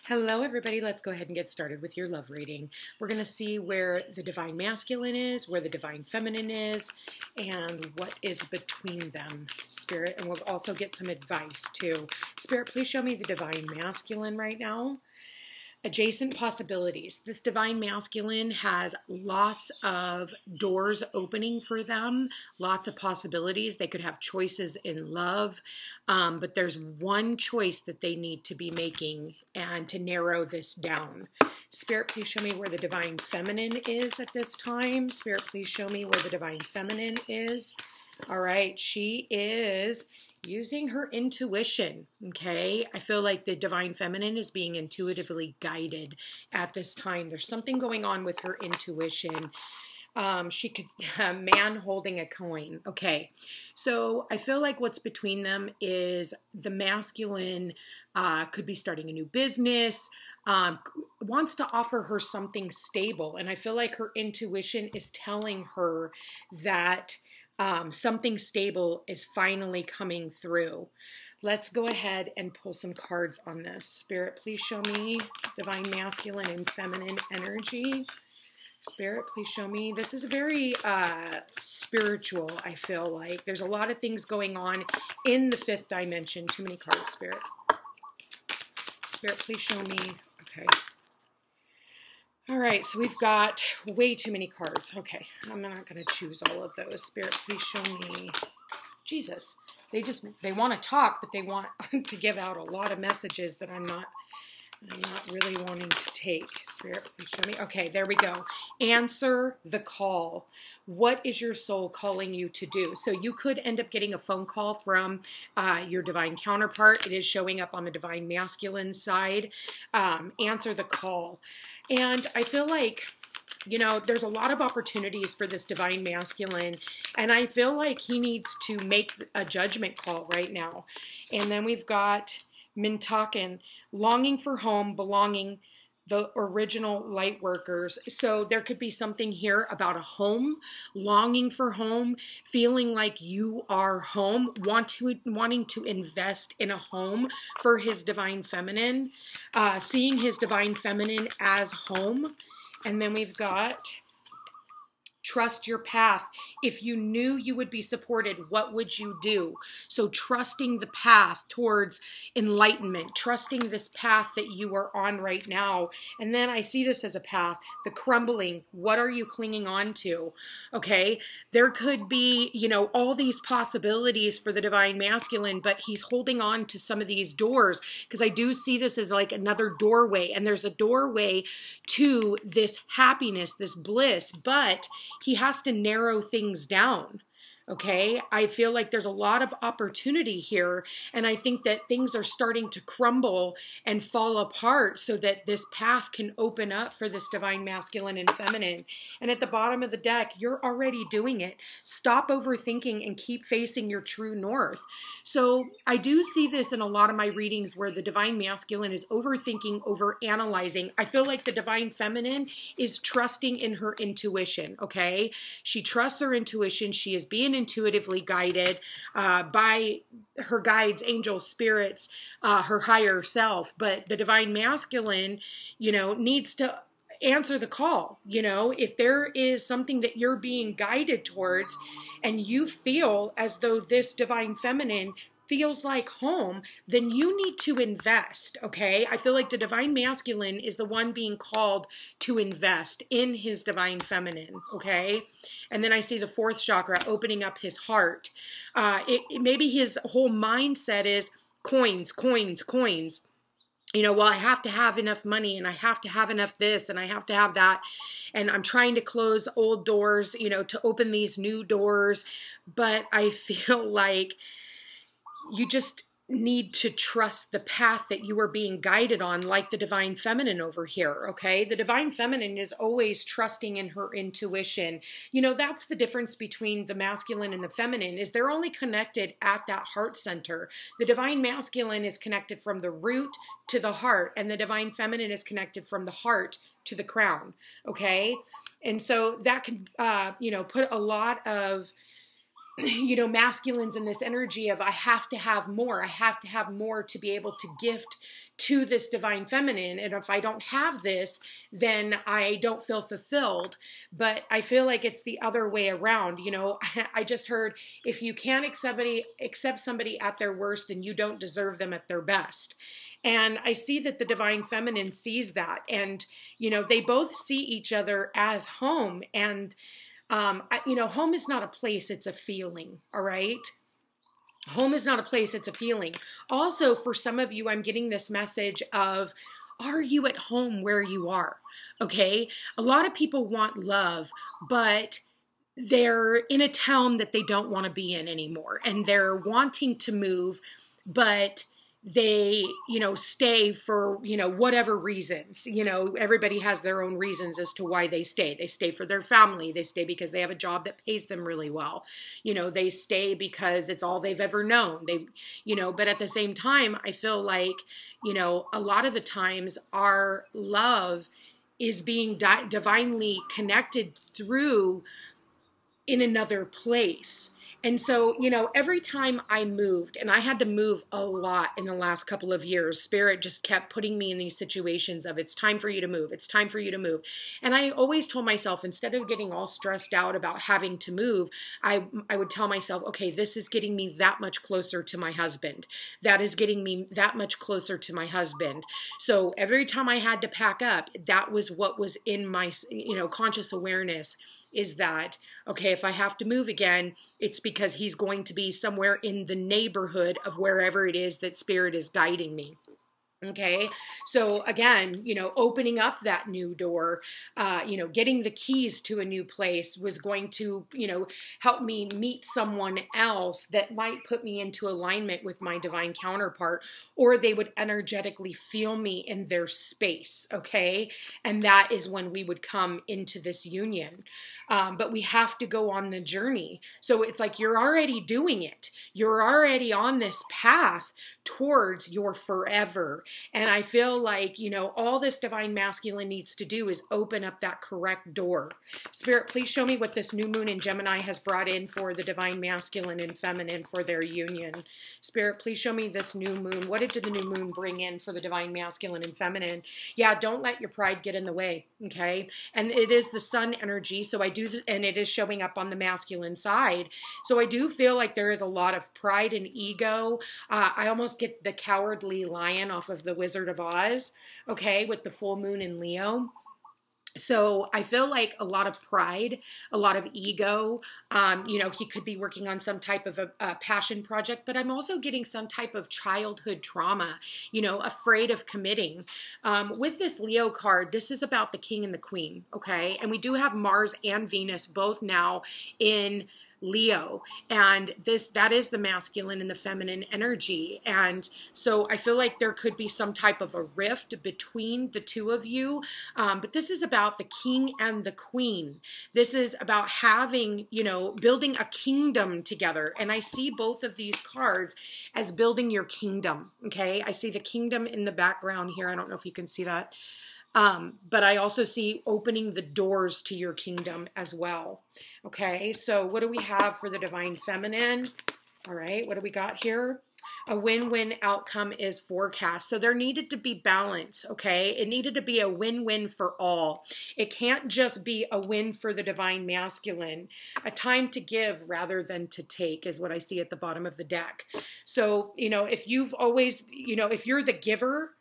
Hello, everybody. Let's go ahead and get started with your love reading. We're going to see where the Divine Masculine is, where the Divine Feminine is, and what is between them, Spirit. And we'll also get some advice, too. Spirit, please show me the Divine Masculine right now. Adjacent possibilities. This Divine Masculine has lots of doors opening for them, lots of possibilities. They could have choices in love, but there's one choice that they need to be making and to narrow this down. Spirit, please show me where the Divine Feminine is at this time. Spirit, please show me where the Divine Feminine is. All right, she is using her intuition, okay? I feel like the Divine Feminine is being intuitively guided at this time. There's something going on with her intuition. She could, a man holding a coin. Okay, so I feel like what's between them is the masculine could be starting a new business, wants to offer her something stable. And I feel like her intuition is telling her that something stable is finally coming through. Let's go ahead and pull some cards on this. Spirit, please show me Divine Masculine and Feminine energy. Spirit, please show me. This is very spiritual, I feel like. There's a lot of things going on in the fifth dimension. Too many cards, Spirit. Spirit, please show me. Okay. All right, so we've got way too many cards. Okay, I'm not going to choose all of those. Spirit, please show me. Jesus, they want to talk, but they want to give out a lot of messages that I'm not really wanting to take. Spirit, please show me. Okay, there we go. Answer the call. What is your soul calling you to do? So you could end up getting a phone call from your divine counterpart. It is showing up on the Divine Masculine side. Answer the call. And I feel like, you know, there's a lot of opportunities for this Divine Masculine, and I feel like he needs to make a judgment call right now. And then we've got Mintaken, longing for home, belonging, the original light workers. So there could be something here about a home, longing for home, feeling like you are home, wanting to invest in a home for his Divine Feminine, seeing his Divine Feminine as home. And then we've got trust your path. If you knew you would be supported, what would you do? So trusting the path towards enlightenment, trusting this path that you are on right now. And then I see this as a path, the crumbling. What are you clinging on to? Okay, there could be, you know, all these possibilities for the Divine Masculine, but he's holding on to some of these doors because I do see this as like another doorway, and there's a doorway to this happiness, this bliss, but he has to narrow things down, okay? I feel like there's a lot of opportunity here, and I think that things are starting to crumble and fall apart so that this path can open up for this Divine Masculine and Feminine. And at the bottom of the deck, you're already doing it. Stop overthinking and keep facing your true north. So I do see this in a lot of my readings where the Divine Masculine is overthinking, overanalyzing. I feel like the Divine Feminine is trusting in her intuition, okay? She trusts her intuition. She is being intuitively guided by her guides, angels, spirits, her higher self. But the Divine Masculine, you know, needs to answer the call. You know, if there is something that you're being guided towards and you feel as though this Divine Feminine feels like home, then you need to invest, okay? I feel like the Divine Masculine is the one being called to invest in his Divine Feminine, okay? And then I see the fourth chakra opening up his heart. Maybe his whole mindset is coins, coins, coins. You know, well, I have to have enough money, and I have to have enough this, and I have to have that. And I'm trying to close old doors, you know, to open these new doors. But I feel like you just need to trust the path that you are being guided on, like the Divine Feminine over here, okay? The Divine Feminine is always trusting in her intuition. You know, that's the difference between the masculine and the feminine, is they're only connected at that heart center. The Divine Masculine is connected from the root to the heart, and the Divine Feminine is connected from the heart to the crown, okay? And so that can, you know, put a lot of, you know, masculines in this energy of I have to have more. I have to have more to be able to gift to this divine feminine. And if I don't have this, then I don't feel fulfilled. But I feel like it's the other way around. You know, I just heard, if you can't accept somebody at their worst, then you don't deserve them at their best. And I see that the divine feminine sees that. And, you know, they both see each other as home. And, you know, home is not a place, it's a feeling. All right. Home is not a place, it's a feeling. Also, for some of you, I'm getting this message of, are you at home where you are? Okay. A lot of people want love, but they're in a town that they don't want to be in anymore. And they're wanting to move, but they, you know, stay for, you know, whatever reasons. You know, everybody has their own reasons as to why they stay. They stay for their family. They stay because they have a job that pays them really well. You know, they stay because it's all they've ever known. They, you know, but at the same time, I feel like, you know, a lot of the times our love is being divinely connected through in another place. And so, you know, every time I moved, and I had to move a lot in the last couple of years, Spirit just kept putting me in these situations of, it's time for you to move. It's time for you to move. And I always told myself, instead of getting all stressed out about having to move, I would tell myself, okay, this is getting me that much closer to my husband. That is getting me that much closer to my husband. So every time I had to pack up, that was what was in my, you know, conscious awareness, is that, okay, if I have to move again, it's because he's going to be somewhere in the neighborhood of wherever it is that Spirit is guiding me. Okay. So again, you know, opening up that new door, you know, getting the keys to a new place was going to, you know, help me meet someone else that might put me into alignment with my divine counterpart, or they would energetically feel me in their space. Okay. And that is when we would come into this union. But we have to go on the journey. So it's like, you're already doing it. You're already on this path towards your forever. And I feel like, you know, all this divine masculine needs to do is open up that correct door. Spirit, please show me what this new moon in Gemini has brought in for the divine masculine and feminine for their union. Spirit, please show me this new moon. What did the new moon bring in for the divine masculine and feminine? Yeah, don't let your pride get in the way. Okay. And it is the sun energy. So I do, and it is showing up on the masculine side. So I do feel like there is a lot of pride and ego. I almost get the cowardly lion off of the Wizard of Oz. Okay. With the full moon in Leo. So I feel like a lot of pride, a lot of ego. You know, he could be working on some type of a passion project, but I'm also getting some type of childhood trauma, you know, afraid of committing. With this Leo card, this is about the king and the queen, okay? And we do have Mars and Venus both now in Leo, and that is the masculine and the feminine energy. And so I feel like there could be some type of a rift between the two of you. But this is about the king and the queen. This is about having, you know, building a kingdom together. And I see both of these cards as building your kingdom. Okay. I see the kingdom in the background here. I don't know if you can see that. But I also see opening the doors to your kingdom as well. Okay, so what do we have for the divine feminine? All right, what do we got here? A win-win outcome is forecast. So there needed to be balance, okay? It needed to be a win-win for all. It can't just be a win for the divine masculine. A time to give rather than to take is what I see at the bottom of the deck. So, you know, if you've always, you know, if you're the giver,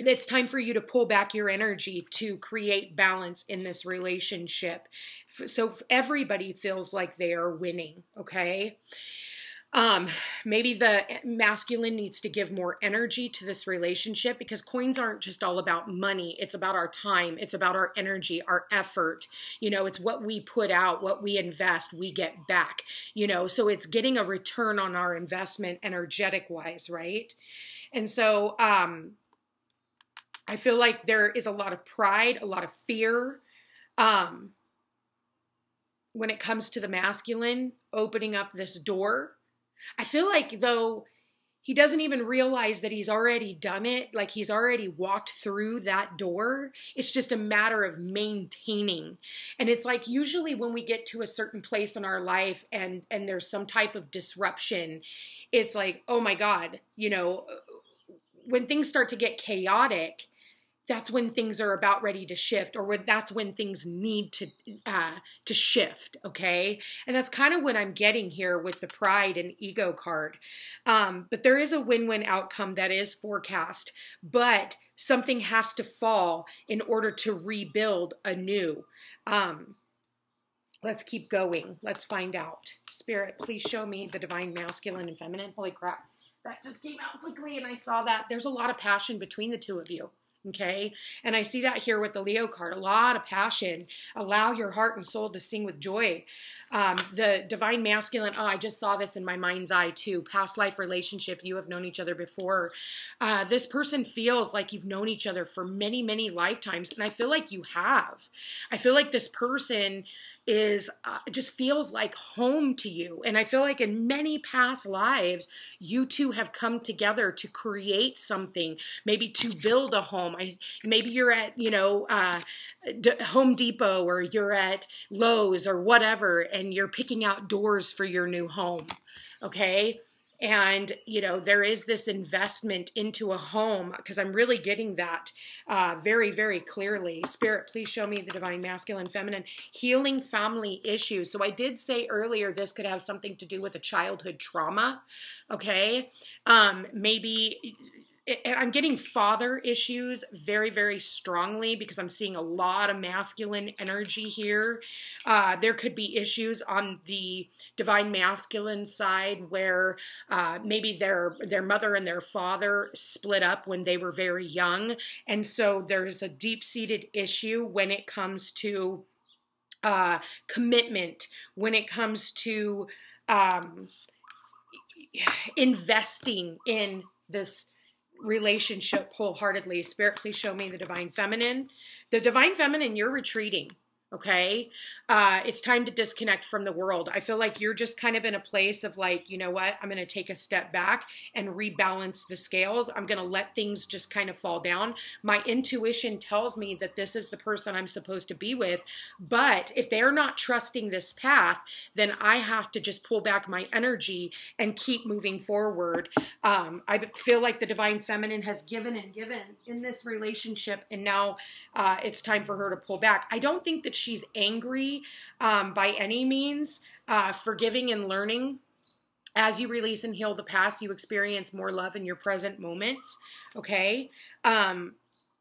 it's time for you to pull back your energy to create balance in this relationship. So everybody feels like they are winning, okay? Maybe the masculine needs to give more energy to this relationship, because coins aren't just all about money. It's about our time. It's about our energy, our effort. You know, it's what we put out, what we invest, we get back, you know, so it's getting a return on our investment energetic wise, right? And so, I feel like there is a lot of pride, a lot of fear when it comes to the masculine opening up this door. I feel like, though, he doesn't even realize that he's already done it, like he's already walked through that door. It's just a matter of maintaining. And it's like usually when we get to a certain place in our life and there's some type of disruption, it's like, oh my God, you know, when things start to get chaotic, that's when things are about ready to shift, or that's when things need to shift, okay? And that's kind of what I'm getting here with the pride and ego card. But there is a win-win outcome that is forecast, but something has to fall in order to rebuild anew. Let's keep going. Let's find out. Spirit, please show me the divine masculine and feminine. Holy crap. That just came out quickly and I saw that. There's a lot of passion between the two of you. Okay. And I see that here with the Leo card, a lot of passion. Allow your heart and soul to sing with joy. The divine masculine, I just saw this in my mind's eye too. Past life relationship. You have known each other before. This person feels like you've known each other for many, many lifetimes. And I feel like you have. I feel like this person is just feels like home to you. And I feel like in many past lives, you two have come together to create something, maybe to build a home. Maybe you're at, Home Depot, or you're at Lowe's or whatever, and you're picking out doors for your new home. Okay. And, there is this investment into a home, because I'm really getting that very, very clearly. Spirit, please show me the divine masculine, feminine, healing family issues. So I did say earlier, this could have something to do with a childhood trauma. Okay. Maybe I'm getting father issues very, very strongly, because I'm seeing a lot of masculine energy here. There could be issues on the divine masculine side where maybe their mother and their father split up when they were very young. And so there's a deep-seated issue when it comes to commitment, when it comes to investing in this relationship wholeheartedly. Spirit, please show me the divine feminine. The divine feminine, you're retreating. Okay. It's time to disconnect from the world. I feel like you're just kind of in a place of like, you know what? I'm going to take a step back and rebalance the scales. I'm going to let things just kind of fall down. My intuition tells me that this is the person I'm supposed to be with. But if they're not trusting this path, then I have to just pull back my energy and keep moving forward. I feel like the divine feminine has given and given in this relationship, and now it's time for her to pull back. I don't think that she's angry by any means. Forgiving and learning. As you release and heal the past, you experience more love in your present moments. Okay.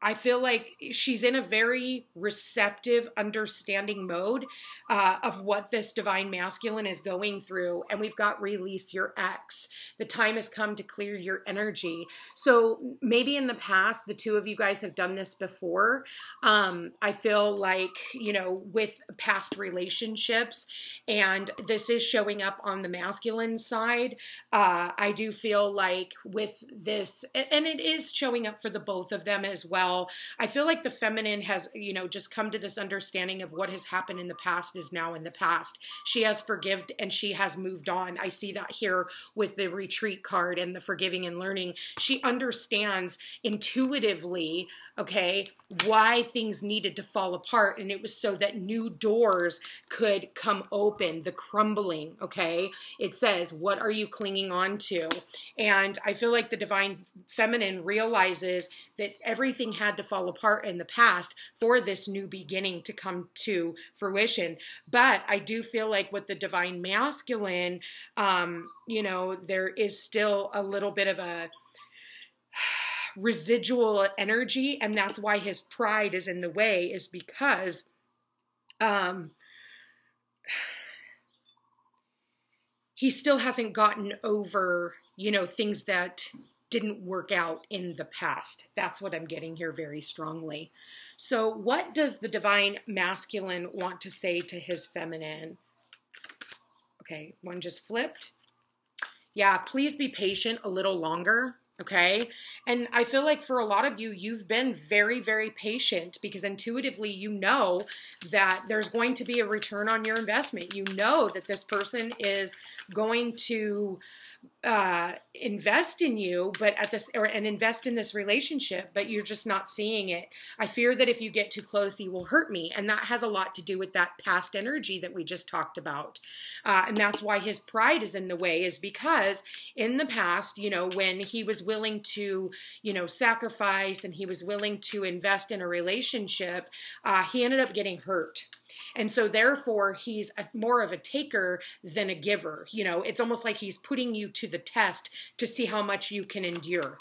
I feel like she's in a very receptive, understanding mode of what this divine masculine is going through. And we've got release your ex. The time has come to clear your energy. So maybe in the past, the two of you guys have done this before. I feel like, with past relationships, and this is showing up on the masculine side. I do feel like with this, and it is showing up for the both of them as well. I feel like the feminine has, just come to this understanding of what has happened in the past is now in the past. She has forgiven and she has moved on. I see that here with the retreat card and the forgiving and learning. She understands intuitively, okay, why things needed to fall apart. And it was so that new doors could come open, the crumbling, okay? It says, what are you clinging on to? And I feel like the divine feminine realizes that everything had to fall apart in the past for this new beginning to come to fruition. But I do feel like with the divine masculine, there is still a little bit of a residual energy, and that's why his pride is in the way, is because he still hasn't gotten over, things that didn't work out in the past. That's what I'm getting here very strongly. So what does the divine masculine want to say to his feminine? Okay, one just flipped. Yeah, please be patient a little longer. Okay. And I feel like for a lot of you, you've been very, very patient, because intuitively, you know that there's going to be a return on your investment. You know that this person is going to invest in you, but and invest in this relationship, but you're just not seeing it. I fear that if you get too close, you will hurt me. And that has a lot to do with that past energy that we just talked about. And that's why his pride is in the way, is because in the past, you know, when he was willing to, you know, sacrifice and he was willing to invest in a relationship, he ended up getting hurt. And so therefore, he's more of a taker than a giver. You know, it's almost like he's putting you to the test to see how much you can endure.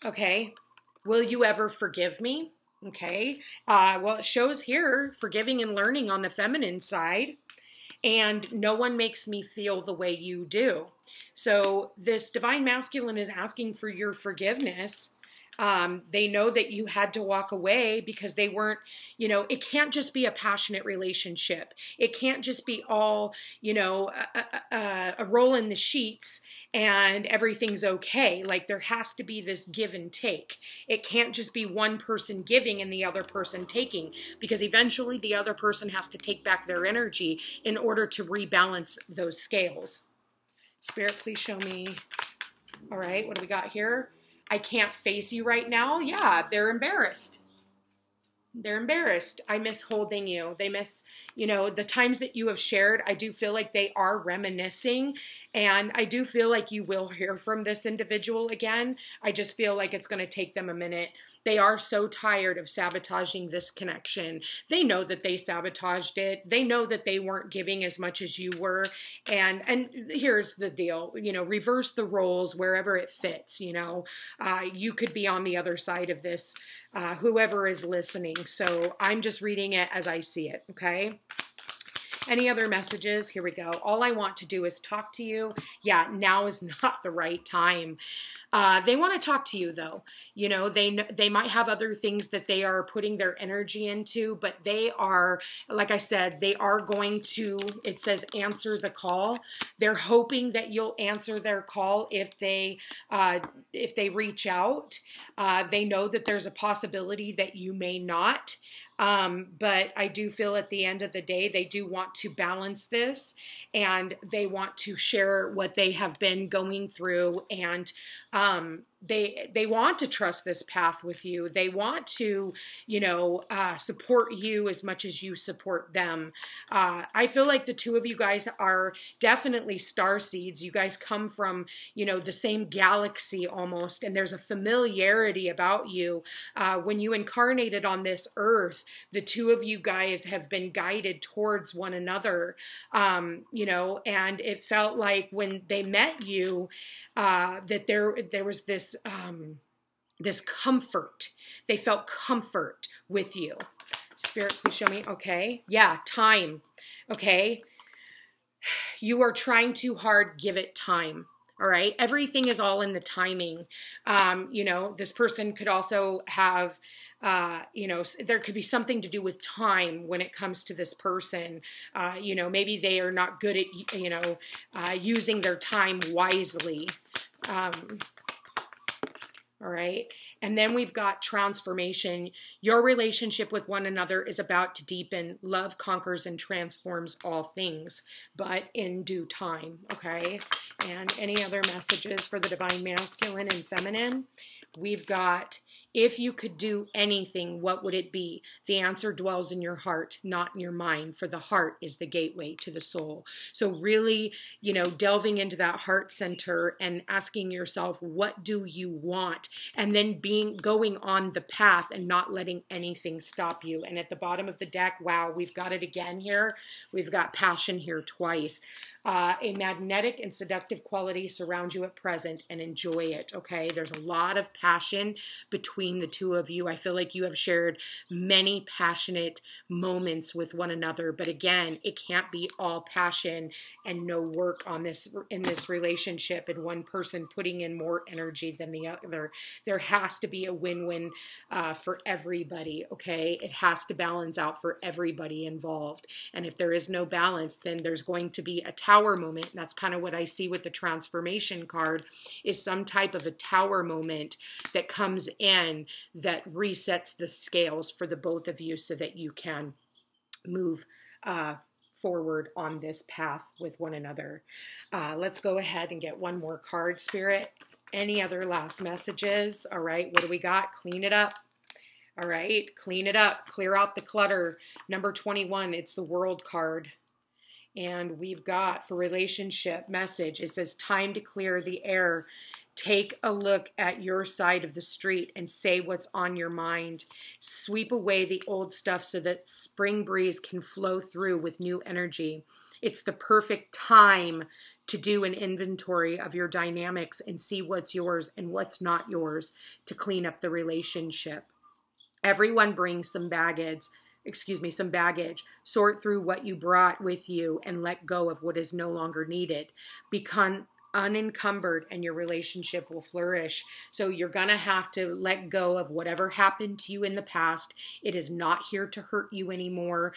Okay. Will you ever forgive me? Okay. Well, it shows here forgiving and learning on the feminine side. And no one makes me feel the way you do. So this divine masculine is asking for your forgiveness. They know that you had to walk away because they weren't, you know, it can't just be a passionate relationship. It can't just be all, you know, a roll in the sheets and everything's okay. Like there has to be this give and take. It can't just be one person giving and the other person taking, because eventually the other person has to take back their energy in order to rebalance those scales. Spirit, please show me. All right, what do we got here? I can't face you right now. Yeah, they're embarrassed. They're embarrassed. I miss holding you. They miss, you know, the times that you have shared. I do feel like they are reminiscing, and I do feel like you will hear from this individual again. I just feel like it's going to take them a minute. They are so tired of sabotaging this connection. They know that they sabotaged it. They know that they weren't giving as much as you were. And here's the deal, you know, reverse the roles wherever it fits. You know, you could be on the other side of this, whoever is listening. So I'm just reading it as I see it. Okay. Any other messages? Here we go. All I want to do is talk to you. Yeah, now is not the right time. They want to talk to you though. You know, they might have other things that they are putting their energy into, but they are, like I said, they are going to, it says answer the call. They're hoping that you'll answer their call if they reach out. They know that there's a possibility that you may not. But I do feel at the end of the day, they do want to balance this, and they want to share what they have been going through, and they want to trust this path with you. They want to, you know, support you as much as you support them. I feel like the two of you guys are definitely star seeds. You guys come from, you know, the same galaxy almost, and there's a familiarity about you. When you incarnated on this earth, the two of you guys have been guided towards one another, you know, and it felt like when they met you, that there was this this comfort. They felt comfort with you. Spirit, please show me. Okay. Yeah. Time. Okay. You are trying too hard. Give it time. All right. Everything is all in the timing. You know, this person could also have, you know, there could be something to do with time when it comes to this person. You know, maybe they are not good at, you know, using their time wisely. All right. And then we've got transformation. Your relationship with one another is about to deepen. Love conquers and transforms all things, but in due time. Okay. And any other messages for the divine masculine and feminine? We've got, if you could do anything, what would it be? The answer dwells in your heart, not in your mind, for the heart is the gateway to the soul. So really, you know, delving into that heart center and asking yourself, what do you want? And then going on the path and not letting anything stop you. And at the bottom of the deck, wow, we've got it again here. We've got passion here twice. A magnetic and seductive quality surrounds you at present, and enjoy it, okay? There's a lot of passion between the two of you. I feel like you have shared many passionate moments with one another, but again, it can't be all passion and no work on this in this relationship and one person putting in more energy than the other. There has to be a win-win for everybody, okay? It has to balance out for everybody involved. And if there is no balance, then there's going to be a tower moment. That's kind of what I see with the transformation card, is some type of a tower moment that comes in that resets the scales for the both of you so that you can move forward on this path with one another. Let's go ahead and get one more card, Spirit. Any other last messages? All right, what do we got? Clean it up. All right, clean it up. Clear out the clutter. Number 21, it's the World card. And we've got, for relationship message, it says time to clear the air. Take a look at your side of the street and say what's on your mind. Sweep away the old stuff so that spring breeze can flow through with new energy. It's the perfect time to do an inventory of your dynamics and see what's yours and what's not yours to clean up the relationship. Everyone brings some baggage. Sort through what you brought with you and let go of what is no longer needed. Become unencumbered and your relationship will flourish. So you're going to have to let go of whatever happened to you in the past. It is not here to hurt you anymore.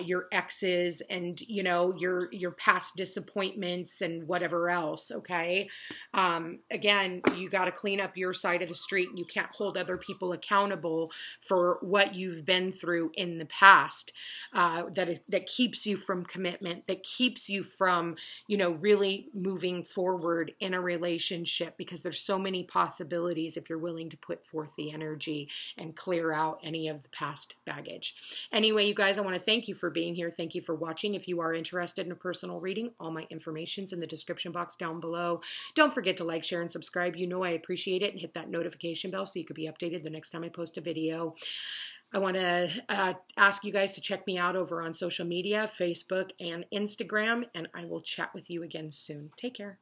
Your exes and, you know, your past disappointments and whatever else. Okay. Again, you got to clean up your side of the street. You can't hold other people accountable for what you've been through in the past. That keeps you from commitment, that keeps you from, you know, really moving forward in a relationship, because there's so many possibilities if you're willing to put forth the energy and clear out any of the past baggage. Anyway, you guys, I want to thank you for being here. Thank you for watching. If you are interested in a personal reading, all my information's in the description box down below. Don't forget to like, share, and subscribe. You know I appreciate it, and hit that notification bell so you could be updated the next time I post a video. I want to ask you guys to check me out over on social media, Facebook and Instagram, and I will chat with you again soon. Take care.